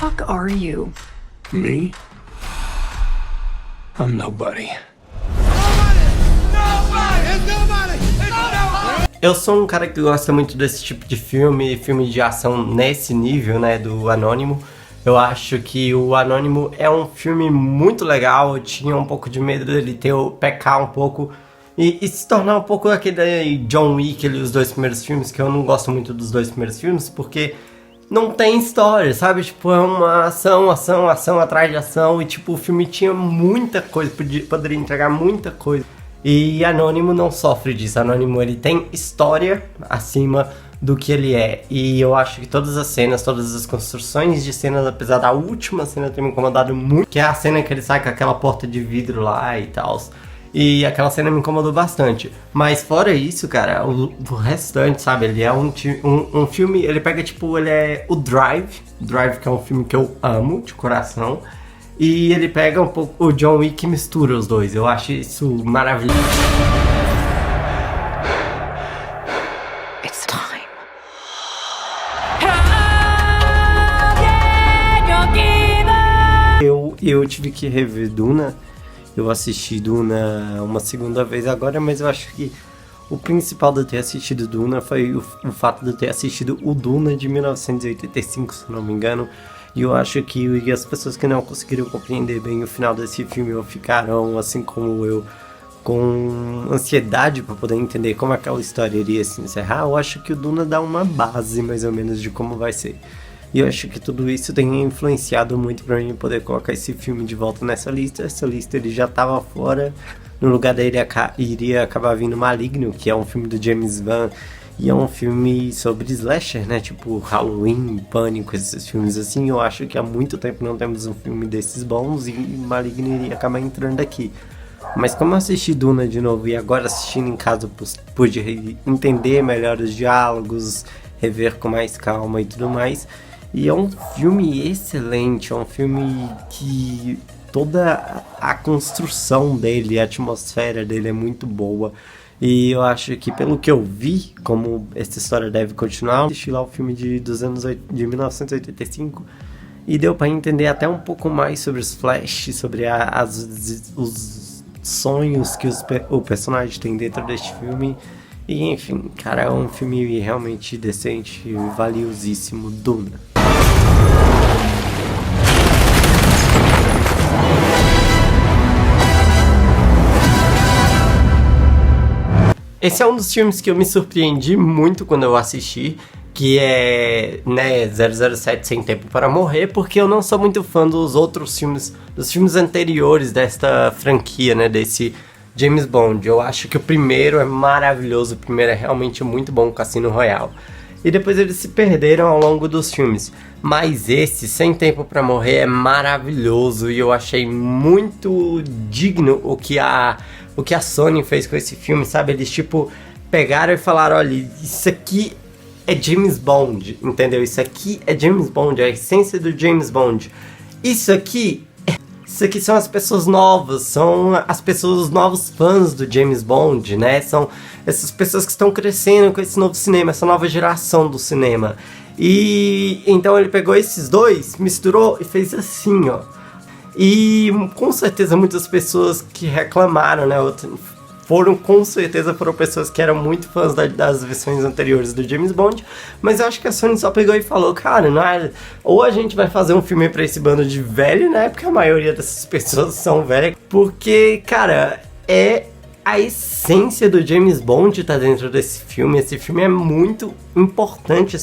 fuck are you? Me? I'm nobody. Eu sou um cara que gosta muito desse tipo de filme de ação nesse nível, né, do Anônimo. Eu acho que o Anônimo é um filme muito legal. Eu tinha um pouco de medo dele pecar um pouco e se tornar um pouco aquele John Wick, os dois primeiros filmes, que eu não gosto muito dos dois primeiros filmes, porque não tem história, sabe? Tipo, é uma ação atrás de ação, e tipo, o filme tinha muita coisa, poderia entregar muita coisa. E Anônimo não sofre disso. Anônimo, ele tem história acima do que ele é. E eu acho que todas as cenas, todas as construções de cenas, apesar da última cena ter me incomodado muito, que é a cena que ele sai com aquela porta de vidro lá e tal. E aquela cena me incomodou bastante. Mas fora isso, cara, o restante, sabe? Ele é um filme, ele pega tipo, ele é o Drive, que é um filme que eu amo de coração. E ele pega um pouco o John Wick e mistura os dois. Eu acho isso maravilhoso. It's time. Eu tive que rever Duna. Eu assisti Duna uma segunda vez agora, mas eu acho que o principal de eu ter assistido Duna foi o fato de eu ter assistido o Duna de 1985, se não me engano. E eu acho que as pessoas que não conseguiram compreender bem o final desse filme ficaram, assim como eu, com ansiedade para poder entender como aquela história iria se encerrar. Eu acho que o Duna dá uma base, mais ou menos, de como vai ser. E eu acho que tudo isso tem influenciado muito para mim poder colocar esse filme de volta nessa lista. Essa lista ele já estava fora, no lugar dele iria acabar vindo Maligno, que é um filme do James Wan. E é um filme sobre slasher, né? Tipo Halloween, Pânico, esses filmes assim. Eu acho que há muito tempo não temos um filme desses bons e Maligno iria acabar entrando aqui. Mas como eu assisti Duna de novo e agora assistindo em casa pude entender melhor os diálogos, rever com mais calma e tudo mais. E é um filme excelente, é um filme que toda a construção dele, a atmosfera dele é muito boa. E eu acho que pelo que eu vi, como essa história deve continuar, eu assisti lá o filme de 1985 e deu pra entender até um pouco mais sobre os flashes, sobre os sonhos que o personagem tem dentro deste filme. E enfim, cara, é um filme realmente decente e valiosíssimo, Duna. Esse é um dos filmes que eu me surpreendi muito quando eu assisti, que é, né, 007 Sem Tempo para Morrer, porque eu não sou muito fã dos outros filmes, dos filmes anteriores desta franquia, né, desse James Bond. Eu acho que o primeiro é maravilhoso, o primeiro é realmente muito bom, Cassino Royale. E depois eles se perderam ao longo dos filmes. Mas esse, Sem Tempo para Morrer, é maravilhoso e eu achei muito digno o que a Sony fez com esse filme, sabe? Eles, tipo, pegaram e falaram, olha, isso aqui é James Bond, entendeu? Isso aqui é James Bond, é a essência do James Bond. Isso aqui são as pessoas novas, são os novos fãs do James Bond, né? São essas pessoas que estão crescendo com esse novo cinema, essa nova geração do cinema. E então ele pegou esses dois, misturou e fez assim, ó. E com certeza muitas pessoas que reclamaram, né, foram pessoas que eram muito fãs das versões anteriores do James Bond, mas eu acho que a Sony só pegou e falou, cara, não é, ou a gente vai fazer um filme pra esse bando de velho, né, porque a maioria dessas pessoas são velhas, porque, cara, é a essência do James Bond tá dentro desse filme. Esse filme é muito importante,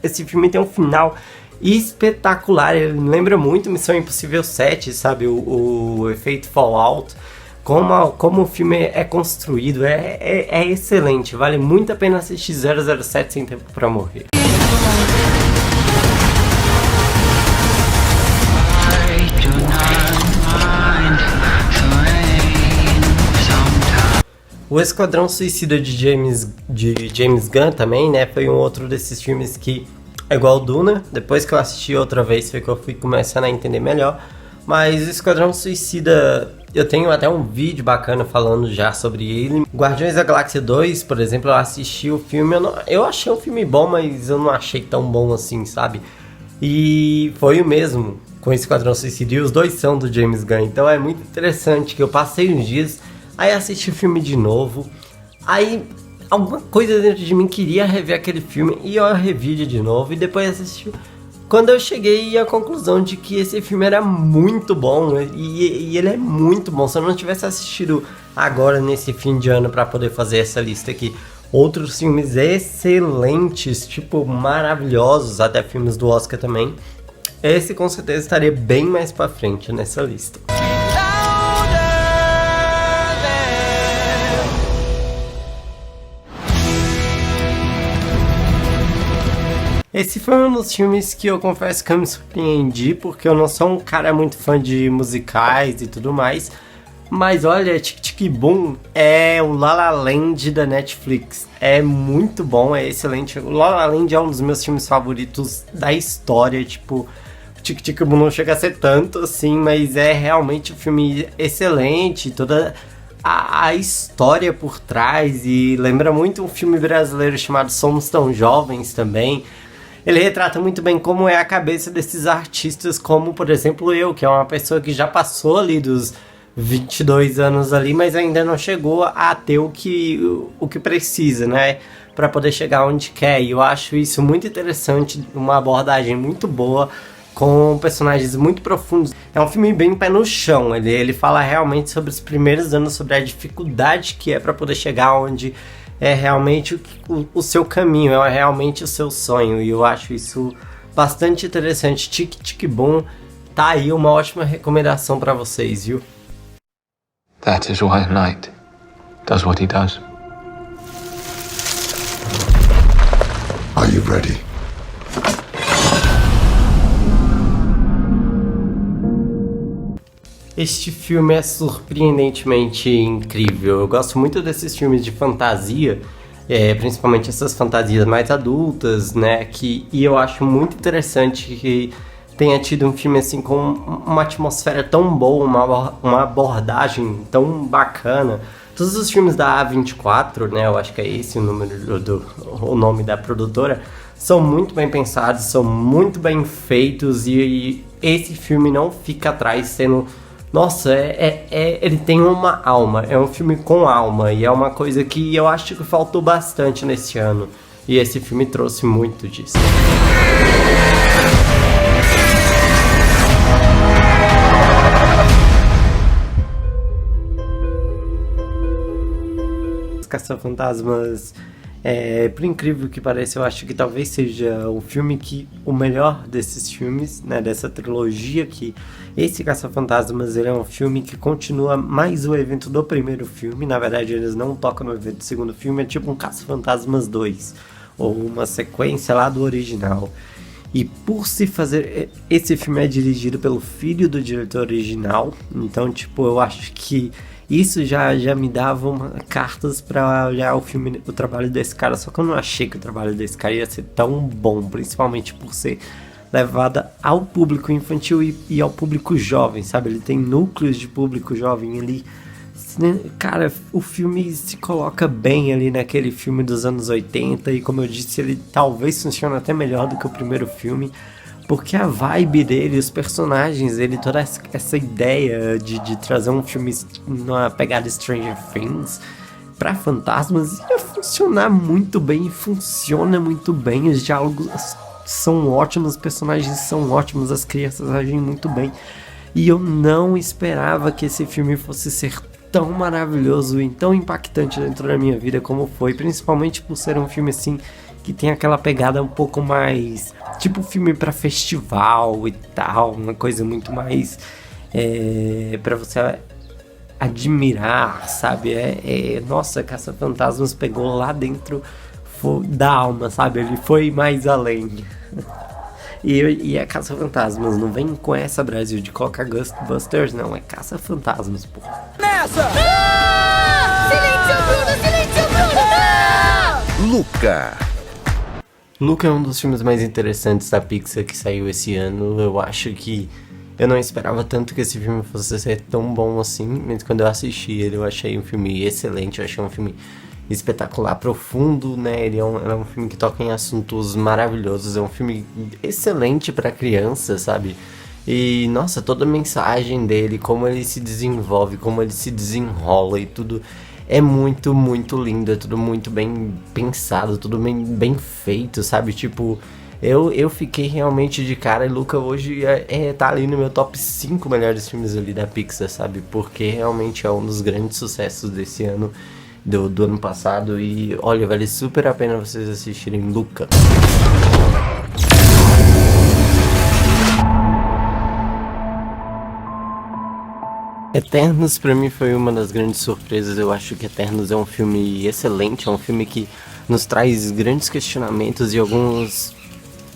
esse filme tem um final espetacular, ele lembra muito Missão Impossível 7, sabe, o efeito Fallout, como o filme é construído, é excelente, vale muito a pena assistir 007 Sem Tempo para Morrer. O Esquadrão Suicida de James Gunn também, né, foi um outro desses filmes que é igual Duna. Depois que eu assisti outra vez foi que eu fui começando a entender melhor. Mas o Esquadrão Suicida, eu tenho até um vídeo bacana falando já sobre ele. Guardiões da Galáxia 2, por exemplo, eu assisti o filme, eu achei um filme bom, mas eu não achei tão bom assim, sabe? E foi o mesmo com Esquadrão Suicida, e os dois são do James Gunn. Então é muito interessante que eu passei uns dias, aí assisti o filme de novo, aí alguma coisa dentro de mim queria rever aquele filme e eu revi de novo e depois assisti. Quando eu cheguei à conclusão de que esse filme era muito bom, e ele é muito bom. Se eu não tivesse assistido agora nesse fim de ano para poder fazer essa lista aqui, outros filmes excelentes, tipo maravilhosos, até filmes do Oscar também, esse com certeza estaria bem mais pra frente nessa lista. Esse foi um dos filmes que eu confesso que eu me surpreendi, porque eu não sou um cara muito fã de musicais e tudo mais. Mas olha, Tic Tic Boom é o La La Land da Netflix. É muito bom, é excelente. O La La Land é um dos meus filmes favoritos da história. Tipo, Tic Tic Boom não chega a ser tanto assim, mas é realmente um filme excelente. Toda a história por trás, e lembra muito um filme brasileiro chamado Somos Tão Jovens também. Ele retrata muito bem como é a cabeça desses artistas, como, por exemplo, eu, que é uma pessoa que já passou ali dos 22 anos ali, mas ainda não chegou a ter o que precisa, né? Para poder chegar onde quer. E eu acho isso muito interessante, uma abordagem muito boa, com personagens muito profundos. É um filme bem pé no chão. Ele fala realmente sobre os primeiros anos, sobre a dificuldade que é para poder chegar onde é realmente o seu caminho, é realmente o seu sonho. E eu acho isso bastante interessante. Tic Tic Boom, tá aí uma ótima recomendação para vocês, viu? That is why a knight does what he does. Are you ready? Este filme é surpreendentemente incrível. Eu gosto muito desses filmes de fantasia, principalmente essas fantasias mais adultas, né? E eu acho muito interessante que tenha tido um filme assim com uma atmosfera tão boa, uma abordagem tão bacana. Todos os filmes da A24, né? Eu acho que é esse o nome da produtora, são muito bem pensados, são muito bem feitos, e esse filme não fica atrás sendo... Nossa, ele tem uma alma, é um filme com alma, e é uma coisa que eu acho que faltou bastante nesse ano, e esse filme trouxe muito disso. Caça-Fantasmas, por incrível que pareça, eu acho que talvez seja o melhor desses filmes, né, dessa trilogia, que esse Caça-Fantasmas, ele é um filme que continua mais o evento do primeiro filme. Na verdade, eles não tocam no evento do segundo filme, é tipo um Caça-Fantasmas 2, ou uma sequência lá do original. E por se fazer... Esse filme é dirigido pelo filho do diretor original, então, tipo, eu acho que isso já me dava cartas pra olhar o trabalho desse cara, só que eu não achei que o trabalho desse cara ia ser tão bom, principalmente por ser levada ao público infantil e ao público jovem, sabe? Ele tem núcleos de público jovem ali. Cara, o filme se coloca bem ali naquele filme dos anos 80, e como eu disse, ele talvez funcione até melhor do que o primeiro filme, porque a vibe dele, os personagens dele, toda essa ideia de trazer um filme na pegada Stranger Things pra fantasmas ia funcionar muito bem, e funciona muito bem. Os diálogos são ótimos, os personagens são ótimos, as crianças agem muito bem, e eu não esperava que esse filme fosse ser tão maravilhoso e tão impactante dentro da minha vida como foi, principalmente por ser um filme assim que tem aquela pegada um pouco mais tipo filme pra festival e tal, uma coisa muito mais pra você admirar, sabe? Nossa, Caça-Fantasmas pegou lá dentro da alma, sabe? Ele foi mais além. E é Caça-Fantasmas, não vem com essa, Brasil, de colocar Ghostbusters, não, é Caça-Fantasmas, pô. Nessa! Silêncio, Bruno! Luca. Luca é um dos filmes mais interessantes da Pixar que saiu esse ano. Eu acho que eu não esperava tanto que esse filme fosse ser tão bom assim, mas quando eu assisti ele, eu achei um filme excelente, eu achei um filme espetacular, profundo, né? Ele é um filme que toca em assuntos maravilhosos, é um filme excelente para criança, sabe? E, nossa, toda a mensagem dele, como ele se desenvolve, como ele se desenrola e tudo, é muito, muito lindo, é tudo muito bem pensado, tudo bem feito, sabe? Tipo, eu fiquei realmente de cara, e Luca hoje tá ali no meu top 5 melhores filmes ali da Pixar, sabe? Porque realmente é um dos grandes sucessos desse ano, do ano passado, e olha, vale super a pena vocês assistirem Luca. Eternos pra mim foi uma das grandes surpresas. Eu acho que Eternos é um filme excelente, é um filme que nos traz grandes questionamentos e algumas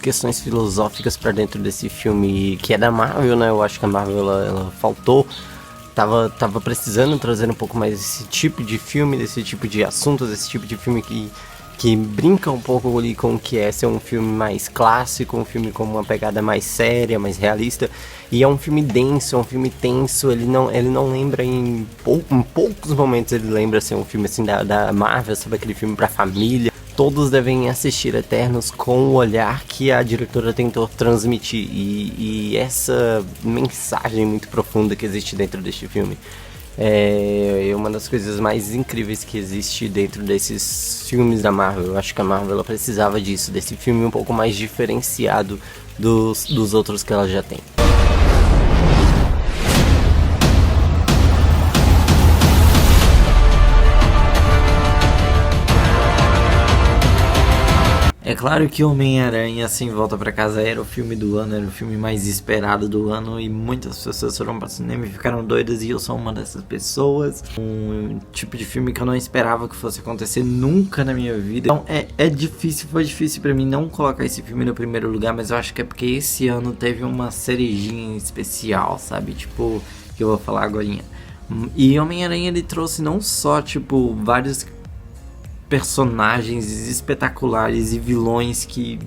questões filosóficas pra dentro desse filme, que é da Marvel, né? Eu acho que a Marvel ela faltou, tava precisando trazer um pouco mais desse tipo de filme, desse tipo de assuntos, desse tipo de filme que brinca um pouco ali com o que é ser um filme mais clássico, um filme com uma pegada mais séria, mais realista. E é um filme denso, é um filme tenso, ele não lembra em poucos momentos ele lembra ser um filme assim da Marvel, sabe, aquele filme pra família. Todos devem assistir Eternos com o olhar que a diretora tentou transmitir e essa mensagem muito profunda que existe dentro deste filme. É uma das coisas mais incríveis que existe dentro desses filmes da Marvel. Eu acho que a Marvel ela precisava disso, desse filme um pouco mais diferenciado dos outros que ela já tem. É claro que Homem-Aranha Sem Volta Pra Casa era o filme do ano, era o filme mais esperado do ano e muitas pessoas foram pro cinema e ficaram doidas e eu sou uma dessas pessoas. Um tipo de filme que eu não esperava que fosse acontecer nunca na minha vida. Então foi difícil pra mim não colocar esse filme no primeiro lugar, mas eu acho que é porque esse ano teve uma cerejinha especial, sabe? Tipo, que eu vou falar agorinha. E Homem-Aranha ele trouxe não só, tipo, vários personagens espetaculares e vilões que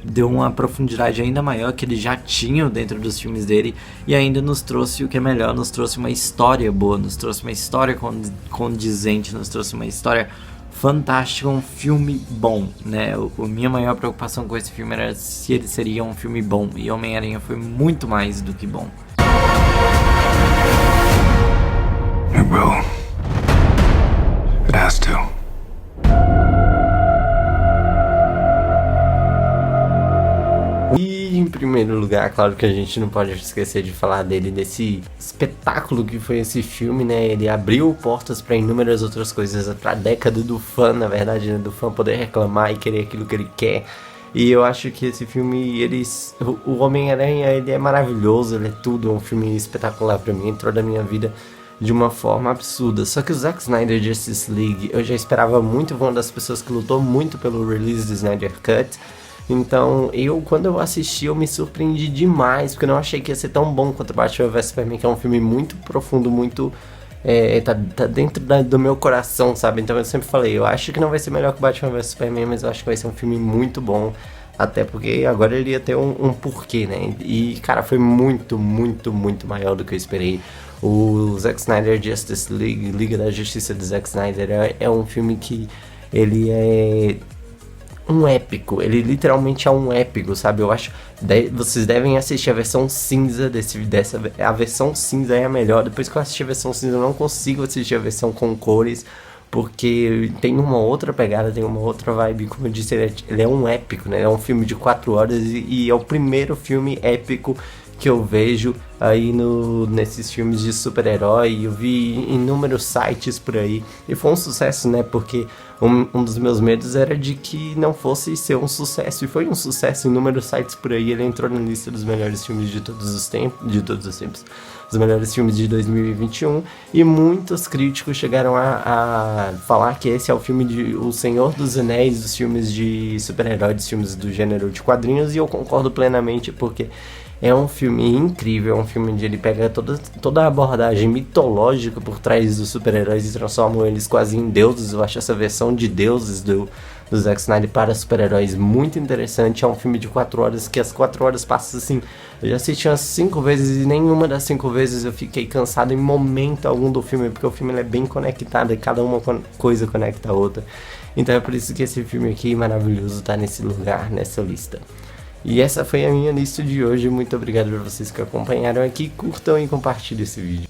deu uma profundidade ainda maior que eles já tinham dentro dos filmes dele, e ainda nos trouxe o que é melhor, nos trouxe uma história boa, nos trouxe uma história condizente, nos trouxe uma história fantástica, um filme bom, né? A minha maior preocupação com esse filme era se ele seria um filme bom, e Homem-Aranha foi muito mais do que bom. It will. It has to. E em primeiro lugar, claro que a gente não pode esquecer de falar desse espetáculo que foi esse filme, né? Ele abriu portas para inúmeras outras coisas, para a década do fã, na verdade, né? Do fã poder reclamar e querer aquilo que ele quer. E eu acho que esse filme, o Homem-Aranha, ele é maravilhoso, ele é tudo, é um filme espetacular para mim, entrou na minha vida de uma forma absurda. Só que o Zack Snyder Justice League, eu já esperava muito, uma das pessoas que lutou muito pelo release do Snyder Cut. Então, quando eu assisti, eu me surpreendi demais, porque eu não achei que ia ser tão bom quanto Batman vs Superman, que é um filme muito profundo, muito... tá dentro do meu coração, sabe? Então eu sempre falei, eu acho que não vai ser melhor que Batman vs Superman, mas eu acho que vai ser um filme muito bom, até porque agora ele ia ter um porquê, né? E, cara, foi muito, muito, muito maior do que eu esperei. O Zack Snyder Justice League, Liga da Justiça de Zack Snyder, é um filme que ele é um épico, ele literalmente é um épico, sabe? Eu acho, vocês devem assistir a versão cinza a versão cinza é a melhor. Depois que eu assisti a versão cinza, eu não consigo assistir a versão com cores, porque tem uma outra pegada, tem uma outra vibe. Como eu disse, ele é um épico, né? É um filme de 4 horas e é o primeiro filme épico que eu vejo aí nesses filmes de super-herói. Eu vi inúmeros sites por aí e foi um sucesso, né? Porque um dos meus medos era de que não fosse ser um sucesso, e foi um sucesso. Inúmeros sites por aí, ele entrou na lista dos melhores filmes de todos os tempos, os melhores filmes de 2021, e muitos críticos chegaram a falar que esse é o filme O Senhor dos Anéis, dos filmes de super-herói, dos filmes do gênero de quadrinhos, e eu concordo plenamente, porque é um filme incrível, é um filme onde ele pega toda a abordagem mitológica por trás dos super-heróis e transforma eles quase em deuses. Eu acho essa versão de deuses do do Zack Snyder para super-heróis muito interessante. É um filme de 4 horas que as 4 horas passam assim. Eu já assisti umas 5 vezes e nenhuma das 5 vezes eu fiquei cansado em momento algum do filme, porque o filme ele é bem conectado e cada uma coisa conecta a outra. Então é por isso que esse filme aqui maravilhoso tá nesse lugar, nessa lista. E essa foi a minha lista de hoje. Muito obrigado por vocês que acompanharam aqui. Curtam e compartilhem esse vídeo.